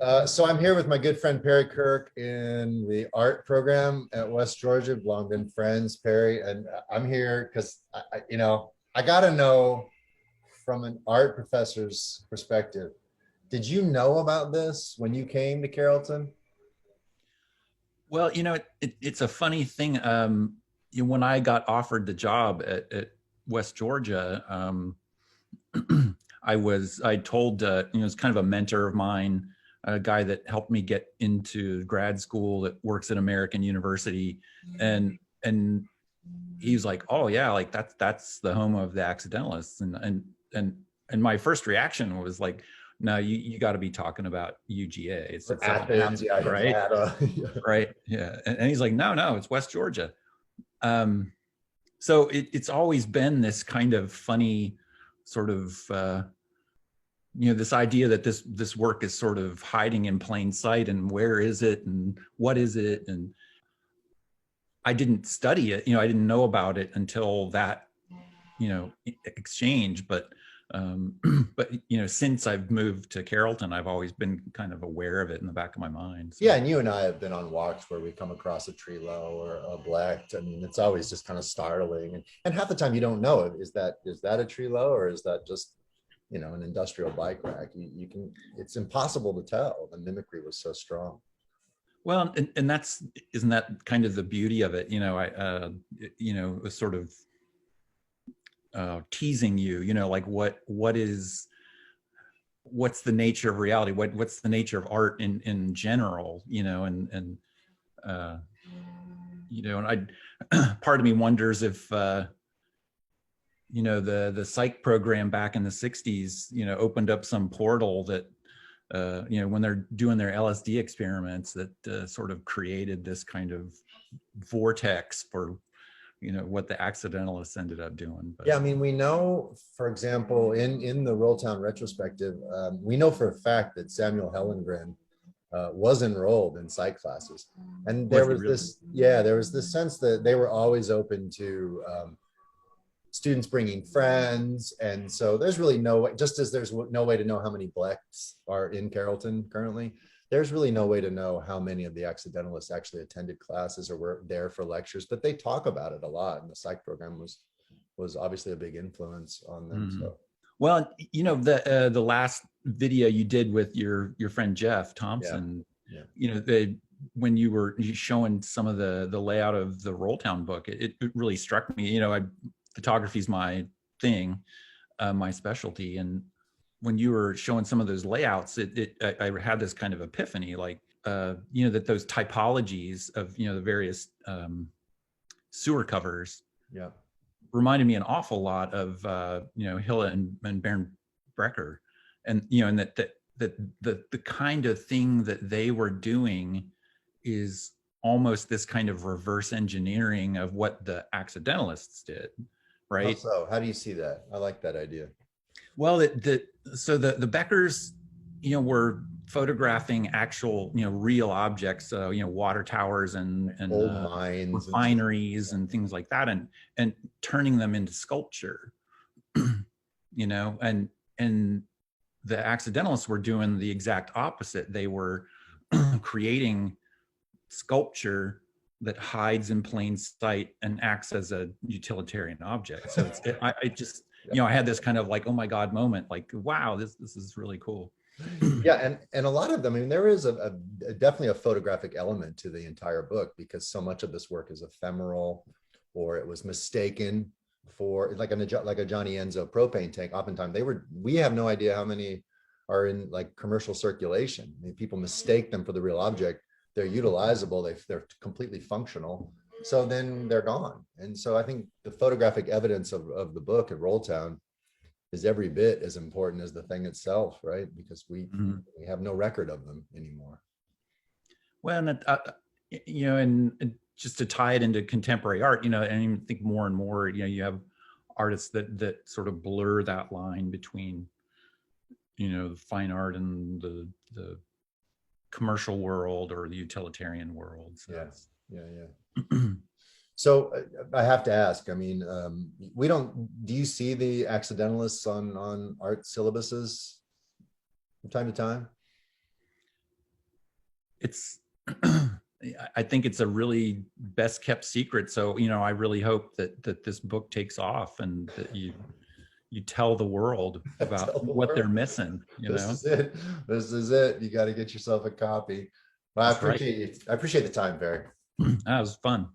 So I'm here with my good friend Perry Kirk in the art program at West Georgia. We've long been friends, Perry, and I'm here because I got to know from an art professor's perspective. Did you know about this when you came to Carrollton? Well, it's a funny thing. When I got offered the job at West Georgia, I told, it's kind of a mentor of mine, a guy that helped me get into grad school that works at American University. And he was like, oh yeah, like that's the home of the Accidentalists. And my first reaction was like, no, you got to be talking about UGA. Or It's such a Athens, massive, yeah, right? Nevada. Right. Yeah. And he's like, no, it's West Georgia. Um, so it's always been this kind of funny sort of, this idea that this work is sort of hiding in plain sight, and where is it and what is it? And I didn't study it, I didn't know about it until that, exchange. But since I've moved to Carrollton, I've always been kind of aware of it in the back of my mind. So. Yeah, and you and I have been on walks where we come across a trilo or a blect. I mean, it's always just kind of startling, and half the time you don't know it. Is that a trilo or is that just an industrial bike rack? You can, it's impossible to tell. The mimicry was so strong. Well, and isn't that kind of the beauty of it? Sort of teasing you, like what's the nature of reality? What's the nature of art in general? Uh, and I, part of me wonders if, the psych program back in the 60s, opened up some portal that, when they're doing their LSD experiments, that sort of created this kind of vortex for, what the Accidentalists ended up doing. But Yeah, I mean, we know, for example, in the Rolltown retrospective, we know for a fact that Samuel Hellengren was enrolled in psych classes, and was he really? there was this sense that they were always open to students bringing friends, and so there's really no way. Just as there's no way to know how many Blacks are in Carrollton currently, there's really no way to know how many of the Accidentalists actually attended classes or were there for lectures, but they talk about it a lot, and the psych program was obviously a big influence on them. Mm-hmm. So Well, the last video you did with your friend Jeff yeah, Thompson, yeah, when you were showing some of the layout of the Rolltown book, it really struck me. Photography is my thing, my specialty, and when you were showing some of those layouts, I had this kind of epiphany, like that those typologies of the various sewer covers yeah. reminded me an awful lot of Hilla and Baron Brecker, and and that the kind of thing that they were doing is almost this kind of reverse engineering of what the Accidentalists did, How right? so? How do you see that? I like that idea. Well, so the Beckers, were photographing actual, real objects, water towers and Old mines and refineries and things like that, and turning them into sculpture, and the Accidentalists were doing the exact opposite. They were creating sculpture that hides in plain sight and acts as a utilitarian object. So I just, I had this kind of like, oh my God moment, like, wow, this is really cool. Yeah, and a lot of them, I mean, there is definitely a photographic element to the entire book, because so much of this work is ephemeral, or it was mistaken for like a Johnny Enzo propane tank. Oftentimes we have no idea how many are in like commercial circulation. I mean, people mistake them for the real object. They're utilizable, they're completely functional, so then they're gone. And so I think the photographic evidence of the book at Rolltown is every bit as important as the thing itself, right? Because Mhm. we have no record of them anymore. Well, and and just to tie it into contemporary art, and I think more and more, you have artists that sort of blur that line between, the fine art and the commercial world or the utilitarian world. So Yeah, yeah. So I have to ask, I mean, do you see the Accidentalists on art syllabuses from time to time? it's I think it's a really best kept secret. So, I really hope that this book takes off and that you tell the world about Tell the what they're world. missing, This is it. This is it. You got to get yourself a copy. Well, I That's right. appreciate you. I appreciate the time, Barry. That was fun.